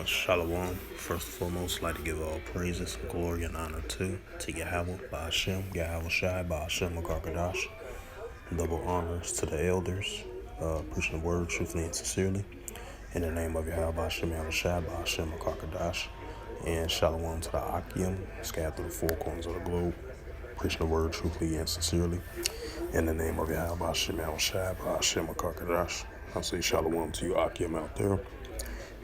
Shalom. First and foremost, I'd like to give all praises, glory, and honor to Yahweh, by Hashem, Yahweh Shai, by Hashem, Makarkadash. Double honors to the elders, preaching the word truthfully and sincerely. In the name of Yahweh, by Hashem, Yahweh Shai, by Hashem, Makarkadash. And Shalom to the Akim, scattered through the four corners of the globe, preaching the word truthfully and sincerely. In the name of Yahweh, by Hashem, Yahweh Shai, by Hashem, Makarkadash. I say Shalom to you, Akim, out there.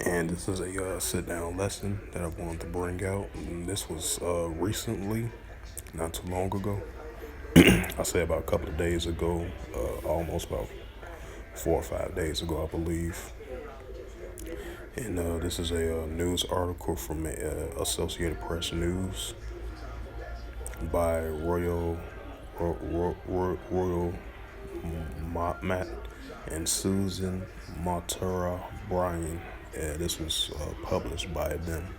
And this is a sit-down lesson that I wanted to bring out. And this was recently, not too long ago. I say about a couple of days ago, almost about 4 or 5 days ago, I believe. And this is a news article from Associated Press News by Royal Matt and Susan Matara Bryan. This was published by them,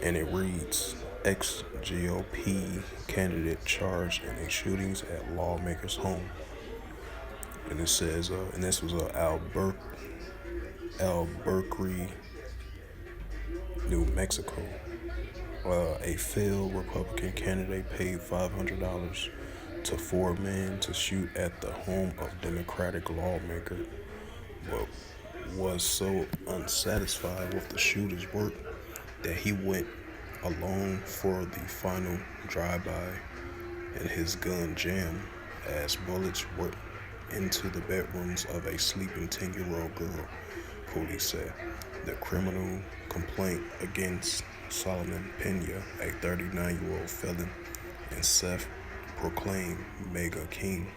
and it reads: Ex-GOP candidate charged in a shootings at lawmakers' home. And it says, and this was Albuquerque, New Mexico. A failed Republican candidate paid $500 to 4 men to shoot at the home of Democratic lawmaker, but was so unsatisfied with the shooter's work that he went alone for the final drive-by, and his gun jammed as bullets ripped into the bedrooms of a sleeping 10-year-old girl, police said. The criminal complaint against Solomon Pena, a 39-year-old felon and self-proclaimed mega king,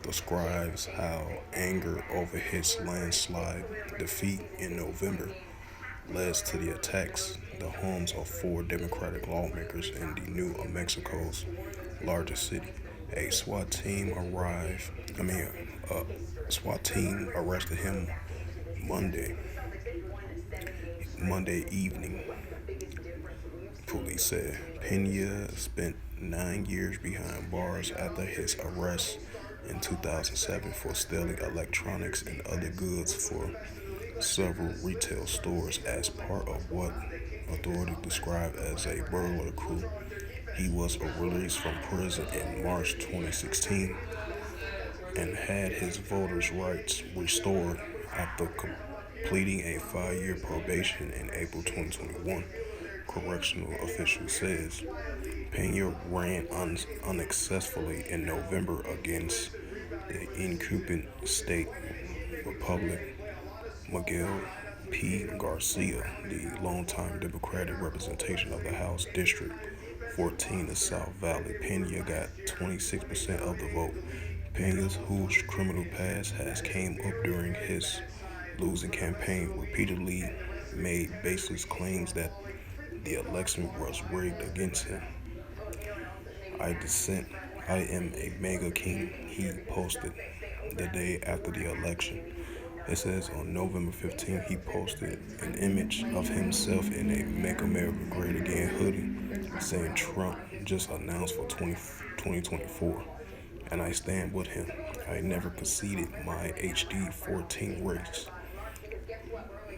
describes how anger over his landslide defeat in November led to the attacks the homes of 4 Democratic lawmakers in the New Mexico's largest city. A SWAT team arrested him Monday evening, police said. Pena spent 9 years behind bars after his arrest in 2007 for stealing electronics and other goods for several retail stores as part of what authorities described as a burglar crew. He was released from prison in March 2016 and had his voters' rights restored after completing a 5-year probation in April 2021, correctional official says. Pena ran unsuccessfully in November against the incumbent state Republican Miguel P. Garcia, the longtime Democratic representation of the House District 14 of South Valley. Pena got 26% of the vote. Pena's, whose criminal past has came up during his losing campaign, repeatedly made baseless claims that the election was rigged against him. I am a mega king, he posted the day after the election. It says on November 15th, he posted an image of himself in a Make America Great Again hoodie, saying Trump just announced for 2024, and I stand with him. I never conceded my HD 14 race.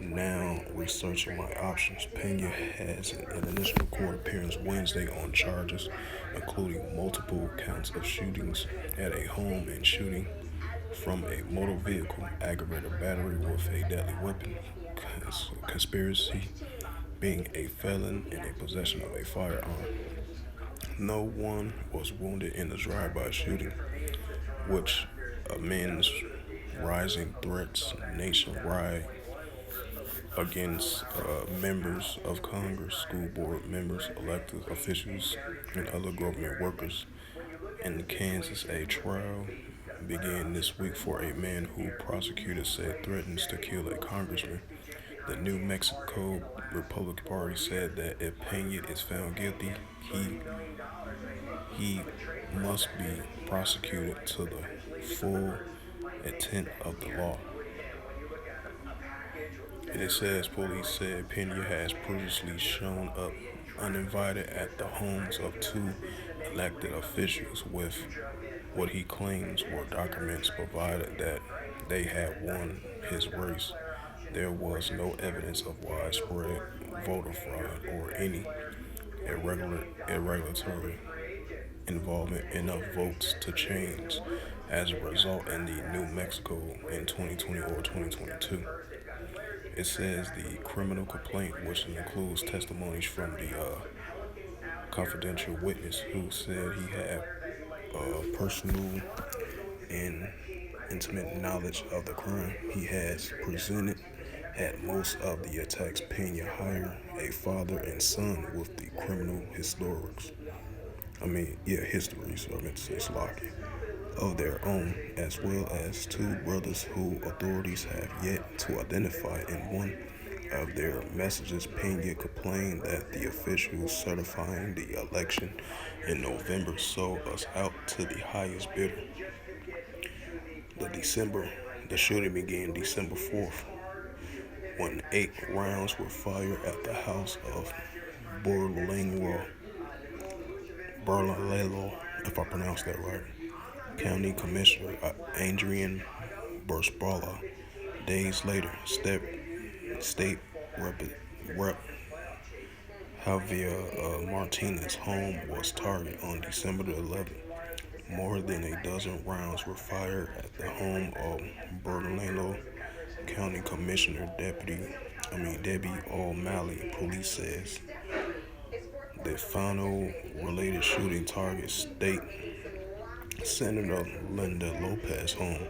Now researching my options. Pena has an initial court appearance Wednesday on charges including multiple counts of shootings at a home and shooting from a motor vehicle, aggravated battery with a deadly weapon, conspiracy, being a felon in a possession of a firearm. No one was wounded in the drive-by shooting, which amends rising threats nationwide against members of Congress, school board members, elected officials, and other government workers. In Kansas, a trial began this week for a man who prosecutors said threatens to kill a congressman. The New Mexico Republican Party said that if Pena is found guilty, he must be prosecuted to the full extent of the law. And it says police said Pena has previously shown up uninvited at the homes of 2 elected officials with what he claims were documents provided that they had won his race. there was no evidence of widespread voter fraud or any irregulatory involvement enough votes to change as a result in the New Mexico in 2020 or 2022. It says the criminal complaint, which includes testimonies from the confidential witness who said he had personal and intimate knowledge of the crime he has presented, had most of the attacks Pena hired a father and son with the criminal histories. Histories, I meant to say Slocky, of their own, as well as two brothers who authorities have yet to identify. In one of their messages, Pena complained that the officials certifying the election in November sold us out to the highest bidder. The shooting began December 4th when 8 rounds were fired at the house of Berlingo, if I pronounced that right. County Commissioner Adrian Bursbala. Days later, State Rep. Javier Martinez's home was targeted on December the 11th. More than a dozen rounds were fired at the home of Bernalillo County Commissioner Debbie O'Malley. Police says the final related shooting target State Senator Linda Lopez's home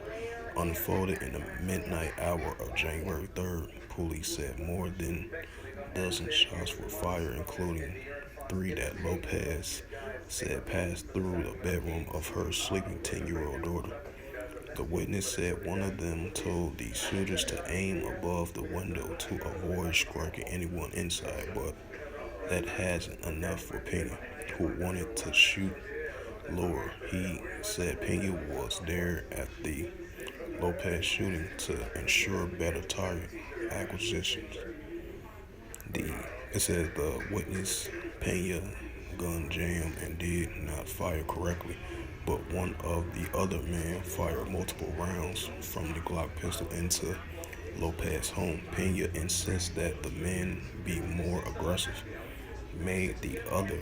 unfolded in the midnight hour of January 3rd. Police said more than a dozen shots were fired, including 3 that Lopez said passed through the bedroom of her sleeping 10-year-old daughter. The witness said one of them told the shooters to aim above the window to avoid striking anyone inside, but that hasn't enough for Pena, who wanted to shoot lower. He said Pena was there at the Lopez shooting to ensure better target acquisitions. It says the witness Pena gun jammed and did not fire correctly, but one of the other men fired multiple rounds from the Glock pistol into Lopez's home. Pena insists that the men be more aggressive, made the other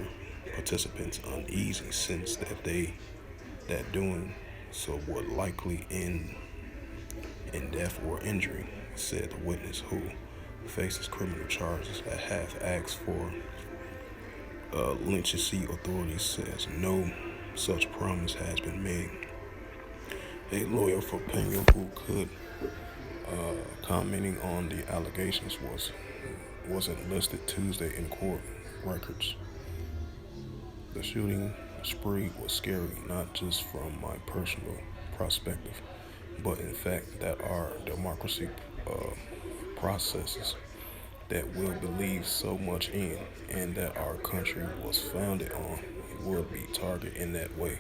participants uneasy since that doing so would likely end in death or injury, said the witness, who faces criminal charges. A half-asked for Lynch's authorities says no such promise has been made. A lawyer for Pena, who could commenting on the allegations, wasn't listed Tuesday in court records. The shooting spree was scary, not just from my personal perspective, but in fact that our democracy processes that we'll believe so much in and that our country was founded on would be targeted in that way,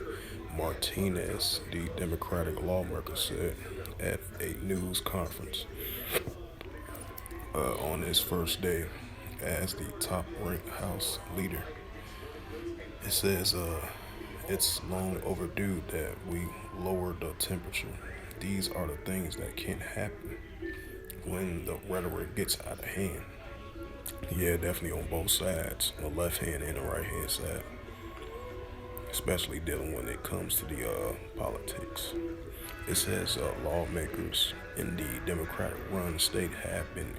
Martinez, the Democratic lawmaker, said at a news conference on his first day as the top-ranked House leader. It says it's long overdue that we lower the temperature. These are the things that can happen when the rhetoric gets out of hand. Yeah, definitely on both sides, the left hand and the right hand side, especially dealing when it comes to the politics. It says lawmakers in the Democratic-run state have been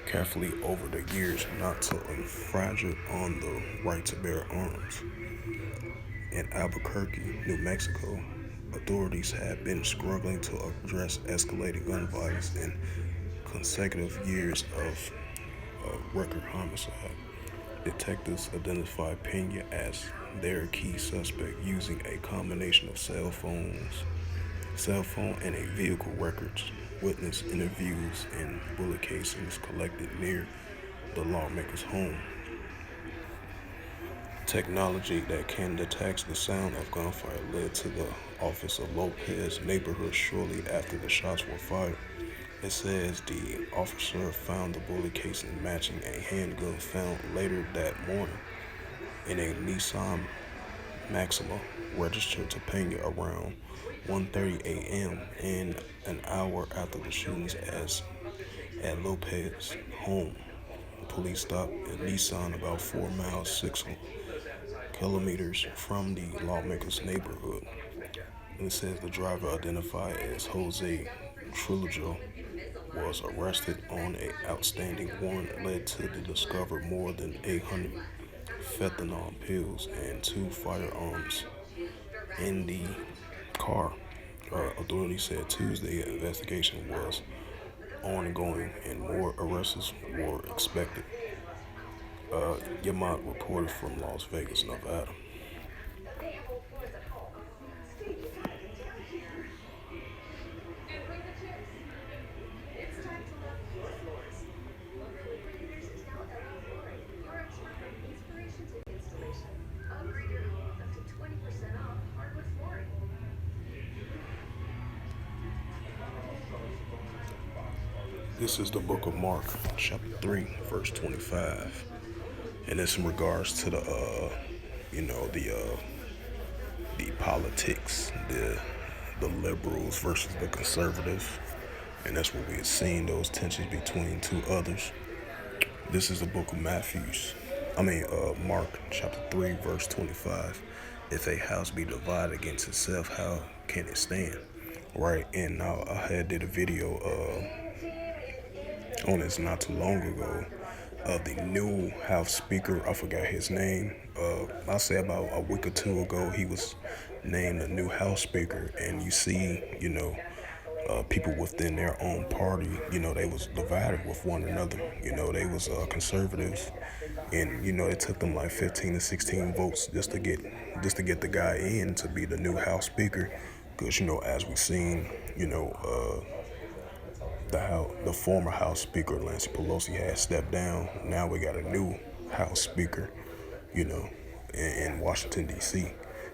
carefully over the years not to infringe on the right to bear arms. In Albuquerque, New Mexico, authorities have been struggling to address escalating gun violence in consecutive years of record homicide. Detectives identified Pena as their key suspect using a combination of cell phone and a vehicle records, witness interviews, and bullet casings collected near the lawmaker's home. Technology that can detect the sound of gunfire led to the office of Lopez neighborhood shortly after the shots were fired. It says the officer found the bullet casing matching a handgun found later that morning in a Nissan Maxima registered to Pena around 1:30 a.m. and an hour after the shootings, as at Lopez's home. Police stopped a Nissan about 4 miles, 6 kilometers from the lawmakers' neighborhood. And it says the driver, identified as Jose Trujillo, was arrested on an outstanding warrant led to the discovery more than 800 fentanyl pills and 2 firearms in the car. Authorities said Tuesday an investigation was ongoing and more arrests were expected. Yamat reported from Las Vegas, Nevada. This is the book of Mark, chapter 3, verse 25. And it's in regards to you know, the politics, the liberals versus the conservatives. And that's what we have seen, those tensions between two others. This is the book of Mark chapter 3, verse 25. If a house be divided against itself, how can it stand? Right, and now I had did a video on this not too long ago of the new House Speaker. I forgot his name. I say about a week or two ago, he was named the new House Speaker, and you see, people within their own party, they was divided with one another. They was conservatives, and it took them like 15 to 16 votes just to get the guy in to be the new House Speaker, because as we seen, the former House Speaker Nancy Pelosi had stepped down. Now we got a new House Speaker, in Washington D.C.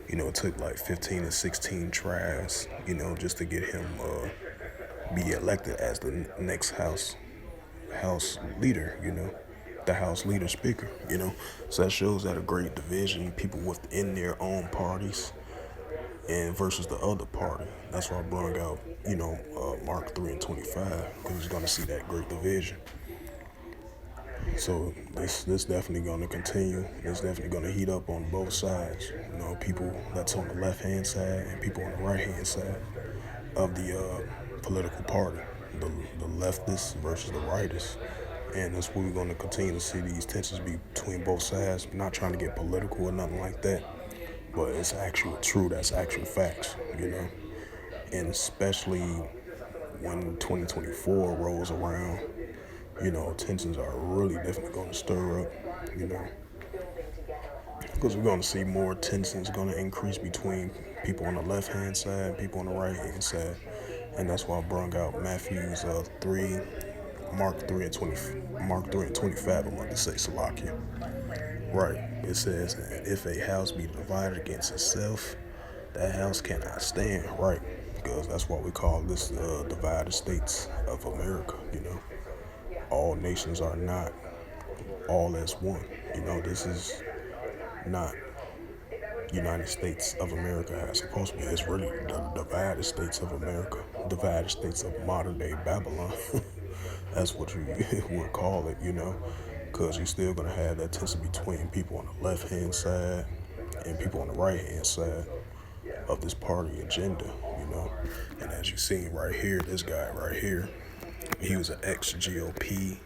It took like 15 to 16 tries, just to get him be elected as the next House leader, the House leader speaker, So that shows that a great division, people within their own parties and versus the other party. That's why I brought out, Mark 3 and 25, because he's going to see that great division. So this definitely going to continue. It's definitely going to heat up on both sides. People that's on the left-hand side and people on the right-hand side of the political party, the leftists versus the rightists. And that's what we're going to continue to see, these tensions between both sides. I'm not trying to get political or nothing like that, but it's actual true. That's actual facts, And especially when 2024 rolls around, tensions are really definitely going to stir up, because we're going to see more tensions going to increase between people on the left-hand side, people on the right-hand side. And that's why I brought out Matthew's 3, Mark 3 and 25. I'm going to say Salakia. Right. It says, if a house be divided against itself, that house cannot stand. Right. Because that's what we call this divided states of America. All nations are not all as one. This is not United States of America as it's supposed to be. It's really the divided states of America, divided states of modern day Babylon. That's what you would call it, because you're still going to have that tension between people on the left hand side and people on the right hand side of this party agenda, And as you see right here, this guy right here, he was an ex-GOP.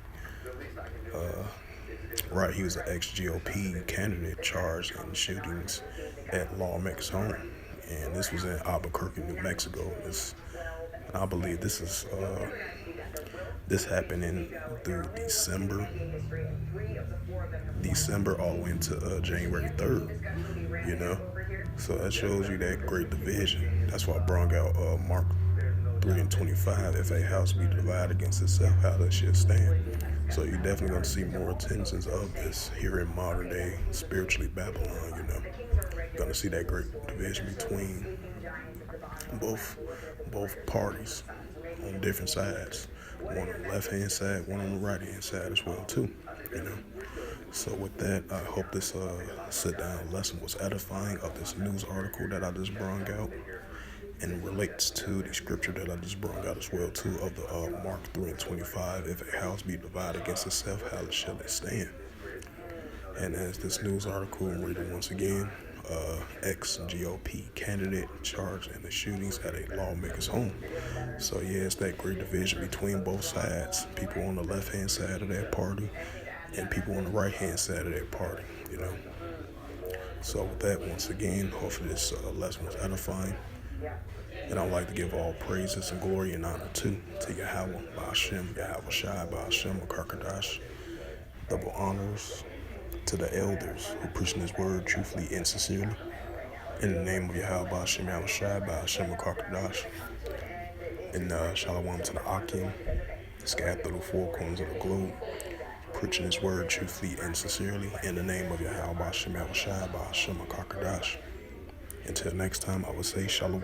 He was an ex-GOP candidate charged in shootings at lawmakers' home, and this was in Albuquerque, New Mexico. I believe this happened through December all the way into January 3rd. So that shows you that great division. That's why I brought out Mark 3 and 25. If a house be divided against itself, how that shit stand? So you're definitely going to see more tensions of this here in modern day, spiritually Babylon, Going to see that great division between both parties on different sides. One on the left-hand side, one on the right-hand side as well, too, So with that, I hope this sit-down lesson was edifying of this news article that I just brought out. and relates to the scripture that I just brought out as well too of the Mark 3 and 25. If a house be divided against itself, how shall it stand? And as this news article, I'm reading once again, ex-GOP candidate charged in the shootings at a lawmaker's home. So yeah, it's that great division between both sides. People on the left-hand side of that party and people on the right-hand side of that party, you know. So with that, once again, hopefully this lesson was edifying. And I'd like to give all praises and glory and honor to Yahweh, Ba'ashem, Yahweh Shai, Ba'ashem, Karkadash. Double honors to the elders who preaching His word truthfully and sincerely. In the name of Yahweh, Ba'ashem, Yahweh Shai, Ba'ashem, Karkadash. And Shalom to the Akim, scattered through the four corners of the globe, preaching His word truthfully and sincerely. In the name of Yahweh, Ba'ashem, Yahweh Shai, Ba'ashem, Karkadash. Until next time, I would say Shalom.